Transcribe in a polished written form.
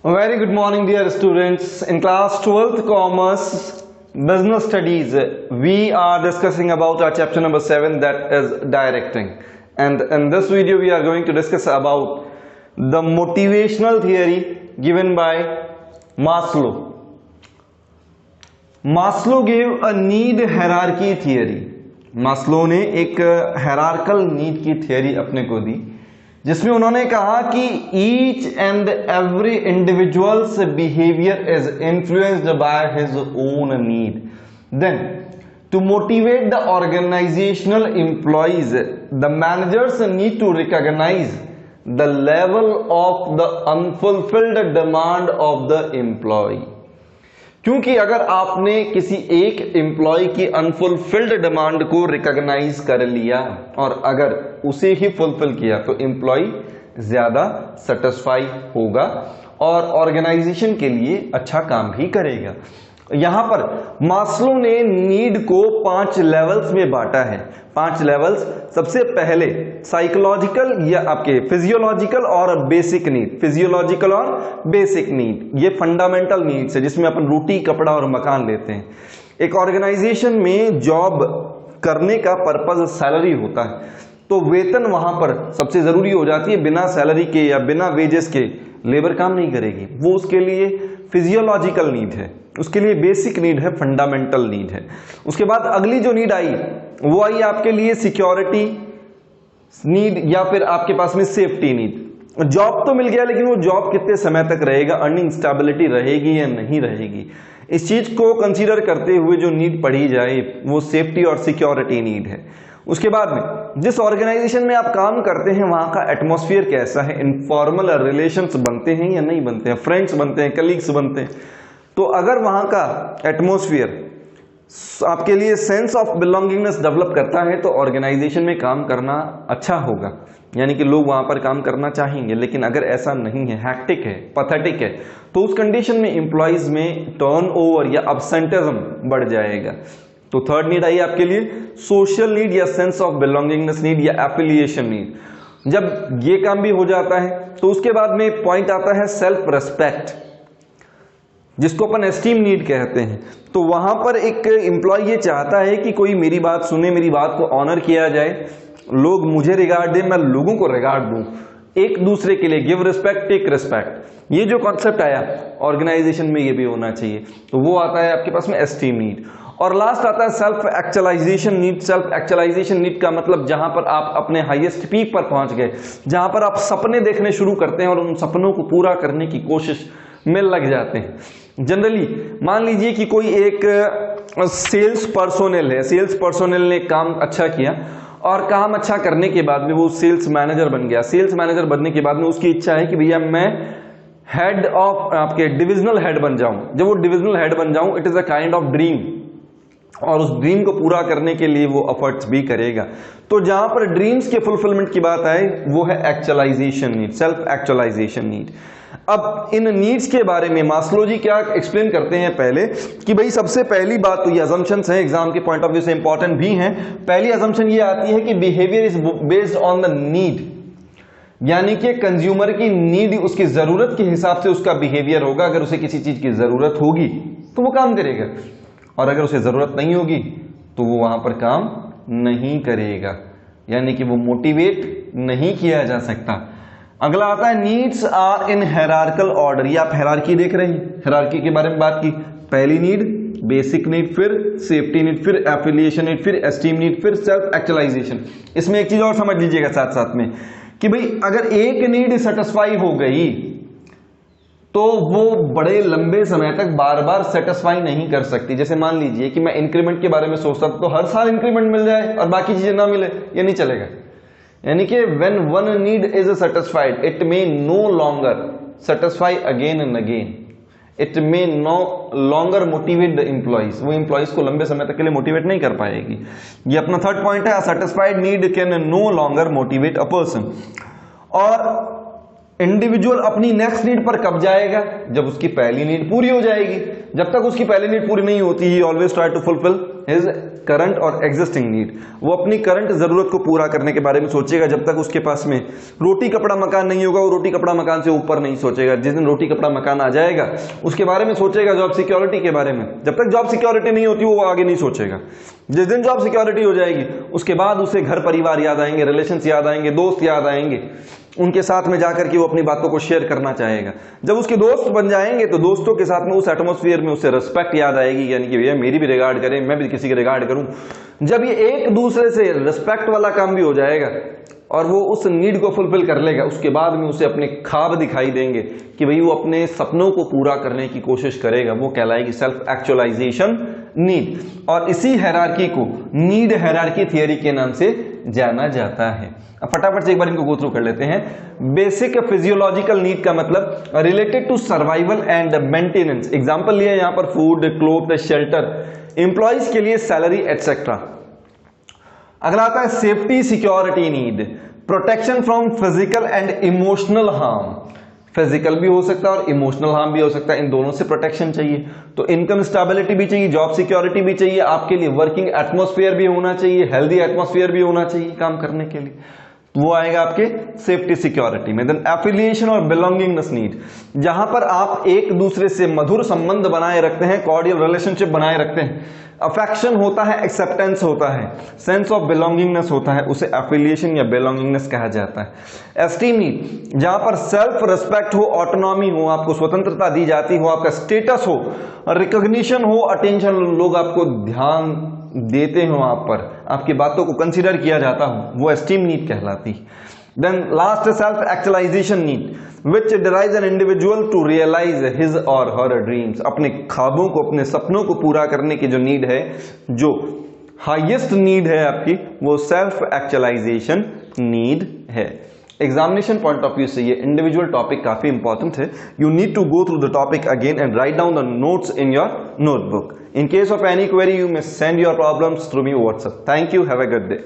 Very good morning, dear students. In class 12th Commerce Business Studies, we are discussing about our chapter number 7, that is directing. And in this video, we are going to discuss about the motivational theory given by Maslow. Maslow gave a need hierarchy theory. Maslow ने एक hierarchical need की theory अपने को दी, जिसमें उन्होंने कहा कि each and every individual's behavior is influenced by his own need. Then, to motivate the organizational employees, the managers need to recognize the level of the unfulfilled demand of the employee. क्योंकि अगर आपने किसी एक employ की unfulfilled demand को recognise कर लिया और अगर उसे ही फुलफिल किया तो एम्प्लॉय ज्यादा सेटिस्फाई होगा और ऑर्गेनाइजेशन के लिए अच्छा काम भी करेगा। यहां पर मास्लो ने नीड को 5 लेवल्स में बांटा है। 5 लेवल्स, सबसे पहले साइकोलॉजिकल या आपके फिजियोलॉजिकल और बेसिक नीड। फिजियोलॉजिकल और बेसिक नीड ये फंडामेंटल नीड्स है, जिसमें अपन रोटी, कपड़ा और मकान लेते हैं। एक ऑर्गेनाइजेशन में जॉब करने का पर्पस सैलरी होता है, तो वेतन वहां पर सबसे जरूरी हो जाती है। बिना सैलरी के या बिना वेजेस के लेबर काम नहीं करेगी, वो उसके लिए फिजियोलॉजिकल नीड है। उसके लिए बेसिक नीड है, फंडामेंटल नीड है। उसके बाद अगली जो नीड आई वो आई आपके लिए सिक्योरिटी नीड या फिर आपके पास में सेफ्टी नीड। जॉब तो मिल गया, लेकिन वो जॉब कितने समय तक रहेगा, अर्निंग स्टेबिलिटी रहेगी या नहीं रहेगी, इस चीज को कंसीडर करते हुए जो नीड पढ़ी जाए वो सेफ्टी और सिक्योरिटी नीड है। उसके बाद में जिस ऑर्गेनाइजेशन में आप काम करते हैं वहां का एटमॉस्फेयर कैसा है, इनफॉर्मल रिलेशंस बनते हैं या नहीं बनते हैं, फ्रेंड्स बनते हैं, कलीग्स बनते हैं। तो अगर वहां का एटमॉस्फेयर आपके लिए सेंस ऑफ बिलोंगिंगनेस डेवलप करता है तो ऑर्गेनाइजेशन में काम करना अच्छा होगा, यानी कि लोग वहां पर काम करना चाहेंगे। लेकिन अगर ऐसा नहीं है, हैक्टिक है, पैथेटिक है, तो उस कंडीशन में एम्प्लॉइज में टर्नओवर या अब्सेंटिज्म बढ़ जाएगा। तो थर्ड नीड आई आपके लिए सोशल नीड या सेंस ऑफ बिलोंगिंगनेस नीड या एफिलिएशन नीड। जब ये काम भी हो जाता है तो उसके बाद में पॉइंट आता है सेल्फ रेस्पेक्ट, जिसको अपन एस्टीम नीड कहते हैं। तो वहां पर एक एम्प्लॉय ये चाहता है कि कोई मेरी बात सुने, मेरी बात को ऑनर किया जाए, लोग मुझे रिगार्ड दें, मैं लोगों को रिगार्ड दूं, एक दूसरे के लिए गिव रिस्पेक्ट टेक रिस्पेक्ट। ये जो कॉन्सेप्ट आया ऑर्गेनाइजेशन में ये भी होना चाहिए, तो वो आता है आपके पास में एस्टीम नीड। और लास्ट आता है self actualization need. Self actualization need का मतलब जहां पर आप अपने हाईएस्ट पीक पर पहुंच गए, जहां पर आप सपने देखने शुरू करते हैं और उन सपनों को पूरा करने की कोशिश में लग जाते हैं। जनरली मान लीजिए कि कोई एक सेल्स पर्सोनेल है, सेल्स पर्सोनेल ने काम अच्छा किया और काम अच्छा करने के बाद में वो सेल्स मैनेजर बन गया। सेल्स मैनेजर बनने के बाद में उसकी इच्छा है कि भैया मैं हेड ऑफ आपके डिविजनल हेड बन जाऊं। जब वो डिविजनल हेड बन जाऊं, it is a kind of dream, और उस ड्रीम को पूरा करने के लिए वो एफर्ट्स भी करेगा। तो जहां पर ड्रीम्स के फुलफिलमेंट की बात आए वो है actualization need, self actualization need. अब इन नीड्स के बारे में मास्लो जी क्या एक्सप्लेन करते हैं पहले कि भाई सबसे पहली बात तो ये अजम्पशंस हैं, एग्जाम के पॉइंट ऑफ व्यू से इंपॉर्टेंट भी हैं। पहली अजम्पशन ये आती है कि behaviour is based on the need, यानी कि कंज्यूमर की नीड, उसकी जरूरत के हिसाब से उसका बिहेवियर होगा। अगर उसे किसी चीज की जरूरत होगी तो वो काम करेगा, और अगर उसे जरूरत नहीं होगी तो वो वहां पर काम नहीं करेगा, यानी कि वो मोटिवेट नहीं किया जा सकता। अगला आता है needs are in hierarchical order. ये आप हायरार्की देख रहे हैं, हायरार्की के बारे में बात की। पहली नीड बेसिक नीड, फिर सेफ्टी नीड, फिर एफिलिएशन नीड, फिर एस्टीम नीड, फिर सेल्फ एक्चुअलाइजेशन। इसमें एक चीज और समझ लीजिएगा साथ साथ में कि भाई अगर एक नीड सेटिस्फाई हो गई तो वो बड़े लंबे समय तक बार बार सेटिस्फाई नहीं कर सकती। जैसे मान लीजिए कि मैं इंक्रीमेंट के बारे में सोचता तो हर साल इंक्रीमेंट मिल जाए और बाकी चीजें ना मिले, ये नहीं चलेगा। यानी कि when one need is satisfied it may no longer satisfy again and again, it may no longer motivate the employees. वो एम्प्लॉइज को लंबे समय तक के लिए मोटिवेट नहीं कर पाएगी। ये अपना थर्ड पॉइंट है, satisfied need can no longer motivate a person. और इंडिविजुअल अपनी नेक्स्ट नीड पर कब जाएगा, जब उसकी पहली नीड पूरी हो जाएगी। जब तक उसकी पहली नीड पूरी नहीं होती, he always try to fulfil his current और एग्जिस्टिंग नीड। वो अपनी करंट जरूरत को पूरा करने के बारे में सोचेगा जब तक उसके पास में रोटी कपड़ा मकान नहीं होगा। वो रोटी कपड़ा मकान से ऊपर नहीं सोचेगा। जिस दिन रोटी कपड़ा मकान आ जाएगा उसके बारे में सोचेगा, जॉब सिक्योरिटी के बारे में। जब तक जॉब सिक्योरिटी नहीं होती वो आगे नहीं सोचेगा। जिस दिन जॉब सिक्योरिटी हो जाएगी उसके बाद उसे घर परिवार याद आएंगे, रिलेशंस याद आएंगे, दोस्त याद आएंगे। उनके साथ में जाकर के वो अपनी बातों को शेयर करना चाहेगा। जब उसके दोस्त बन जाएंगे तो दोस्तों के साथ में उस एटमॉस्फेयर में उसे रिस्पेक्ट याद आएगी, यानी कि भैया मेरी भी रिगार्ड करें, मैं भी किसी की रिगार्ड करूं। जब ये एक दूसरे से रिस्पेक्ट वाला काम भी हो जाएगा और वो उस नीड को फुलफिल कर लेगा, उसके बाद में उसे अपने ख्वाब दिखाई देंगे कि भाई वो अपने सपनों को पूरा करने की कोशिश करेगा। वो कहलाएगी सेल्फ एक्चुअलाइजेशन नीड। और इसी हायरार्की को नीड हायरार्की थियरी के नाम से जाना जाता है। अब फटाफट से एक बार इनको गो थ्रू कर लेते हैं। बेसिक फिजियोलॉजिकल नीड का मतलब related to survival and maintenance. Example लिए यहां पर फूड, क्लोथ, शेल्टर, एम्प्लॉइज के लिए सैलरी एटसेट्रा। अगला आता है safety security need, protection from physical and emotional harm. Physical भी हो सकता है और इमोशनल हार्म भी हो सकता है, इन दोनों से प्रोटेक्शन चाहिए। तो इनकम स्टेबिलिटी भी चाहिए, जॉब सिक्योरिटी भी चाहिए, आपके लिए वर्किंग एटमॉस्फेयर भी होना चाहिए, हेल्दी एटमॉस्फेयर भी होना चाहिए काम करने के लिए। वो आएगा आपके सेफ्टी सिक्योरिटी में। देन एफिलिएशन और बिलोंगिंगनेस नीड, जहां पर आप एक दूसरे से मधुर संबंध बनाए रखते हैं, कॉर्डियल रिलेशनशिप बनाए रखते हैं, अफेक्शन होता है, एक्सेप्टेंस होता है, सेंस ऑफ बिलोंगिंगनेस होता है, उसे एफिलिएशन या बिलोंगिंगनेस कहा जाता है। एस्टीम नीड, जहां पर सेल्फ रिस्पेक्ट हो, ऑटोनॉमी हो, आपको स्वतंत्रता दी जाती हो, आपका स्टेटस हो, रिकॉग्निशन हो, अटेंशन, लोग आपको ध्यान देते हो, आप पर आपकी बातों को कंसीडर किया जाता हो, वो एस्टीम नीड कहलाती। Then last self actualization need, which derives an individual to realize his or her dreams। अपने ख्वाबों को, अपने सपनों को पूरा करने की जो नीड है, जो हाईएस्ट नीड है आपकी, वो सेल्फ एक्चुअलाइजेशन नीड है। एग्जामिनेशन पॉइंट ऑफ व्यू से ये इंडिविजुअल टॉपिक काफी इंपॉर्टेंट है। You need to go through the topic again and write down the notes in your notebook. In case of any query, you may send your problems through me WhatsApp. Thank you. Have a good day.